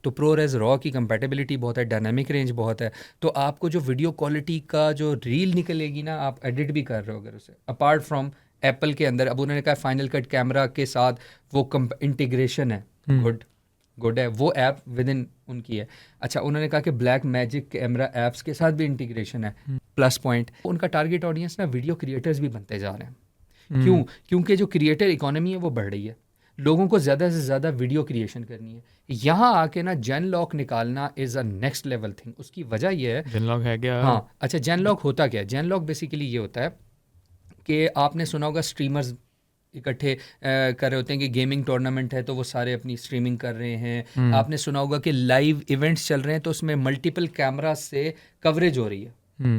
तो ProRes raw की compatibility बहुत है, डायनामिक रेंज बहुत है, तो आपको जो वीडियो क्वालिटी का जो रील निकलेगी ना, आप एडिट भी कर रहे हो अगर उसे, अपार्ट फ्रॉम एप्पल के अंदर। अब उन्होंने कहा फाइनल कट कैमरा के साथ वो इंटीग्रेशन है, गुड है, वो ऐप विद इन उनकी है। अच्छा, उन्होंने कहा कि ब्लैक मैजिक कैमरा ऐप्स के साथ भी इंटीग्रेशन है, प्लस पॉइंट। उनका टारगेट ऑडियंस ना वीडियो क्रिएटर्स भी बनते जा रहे हैं। क्यों? क्योंकि जो क्रिएटर इकोनॉमी है वो बढ़ रही है, लोगों को ज़्यादा से ज़्यादा वीडियो क्रिएशन करनी है। यहाँ आके ना जेन लॉक निकालना is a next level thing. उसकी वजह ये है, जेन लॉक है क्या? हाँ, अच्छा, जेन लॉक होता क्या है? जेन लॉक बेसिकली ये होता है कि आपने सुना होगा स्ट्रीमर्स इकट्ठे कर रहे होते हैं कि गेमिंग टूर्नामेंट है तो वो सारे अपनी स्ट्रीमिंग कर रहे हैं। आपने सुना होगा कि लाइव इवेंट्स चल रहे हैं तो उसमें मल्टीपल कैमरा से कवरेज हो रही है।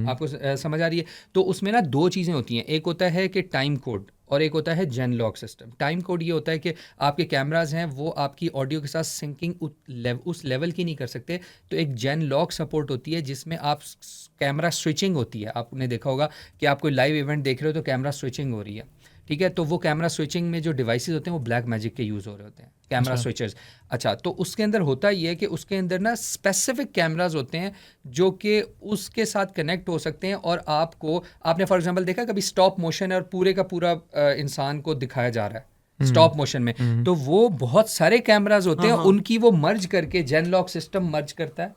आपको समझ आ रही है? तो उसमें ना दो चीज़ें होती हैं, एक होता है कि टाइम कोड और एक होता है जेन लॉक सिस्टम। टाइम कोड ये होता है कि आपके कैमराज हैं वो आपकी ऑडियो के साथ सिंकिंग उस लेवल की नहीं कर सकते, तो एक जेन लॉक सपोर्ट होती है जिसमें आप कैमरा स्विचिंग होती है। आपने देखा होगा कि आप कोई लाइव इवेंट देख रहे हो तो कैमरा स्विचिंग हो रही है, ठीक है? तो वो कैमरा स्विचिंग में जो डिवाइसेस होते हैं वो ब्लैक मैजिक के यूज़ हो रहे होते हैं, कैमरा स्विचर्स। अच्छा, तो उसके अंदर होता ये है कि उसके अंदर ना स्पेसिफिक कैमराज होते हैं जो कि उसके साथ कनेक्ट हो सकते हैं, और आपने फॉर एग्जांपल देखा कभी स्टॉप मोशन है और पूरे का पूरा इंसान को दिखाया जा रहा है स्टॉप मोशन में, तो वो बहुत सारे कैमराज होते हैं, उनकी वो मर्ज करके जेन लॉक सिस्टम मर्ज करता है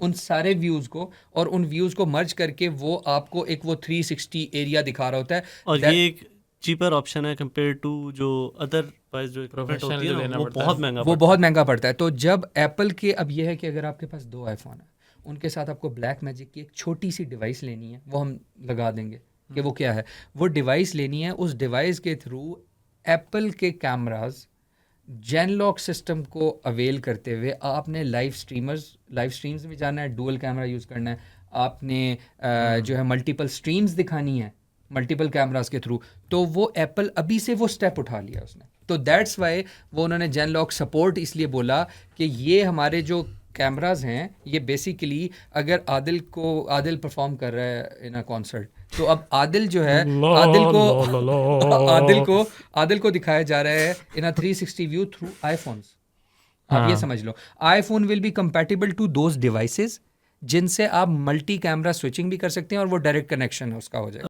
उन सारे व्यूज़ को, और उन व्यूज़ को मर्ज करके वो आपको एक वो 360 एरिया दिखा रहा होता है। और ये एक चीपर ऑप्शन है कंपेयर टू जो अदरवाइज जो इक्विपमेंट होती है ना, वो बहुत महंगा पड़ता है। तो जब एप्पल के, अब ये है कि अगर आपके पास 2 आईफोन है, उनके साथ आपको ब्लैक मैजिक की एक छोटी सी डिवाइस लेनी है, वो हम लगा देंगे कि वो क्या है, वो डिवाइस लेनी है। उस डिवाइस के थ्रू एप्पल के कैमराज जेन लॉक सिस्टम को अवेल करते हुए आपने लाइव स्ट्रीम्स में जाना है, डुअल कैमरा यूज़ करना है, आपने जो है मल्टीपल स्ट्रीम्स दिखानी है मल्टीपल कैमरास के थ्रू, तो वो एप्पल अभी से वो स्टेप उठा लिया उसने। तो दैट्स वाई वो उन्होंने जेन लॉक सपोर्ट इसलिए बोला कि ये हमारे जो कैमरास हैं ये बेसिकली, अगर आदिल परफॉर्म कर रहा है इन अ कॉन्सर्ट, तो अब आदिल जो है आदिल को दिखाया जा रहा है in a 360 view through iPhones. आप ये समझ लो, iPhone will be compatible to those devices जिनसे आप मल्टी कैमरा स्विचिंग भी कर सकते हैं और वो डायरेक्ट कनेक्शन उसका हो जाएगा।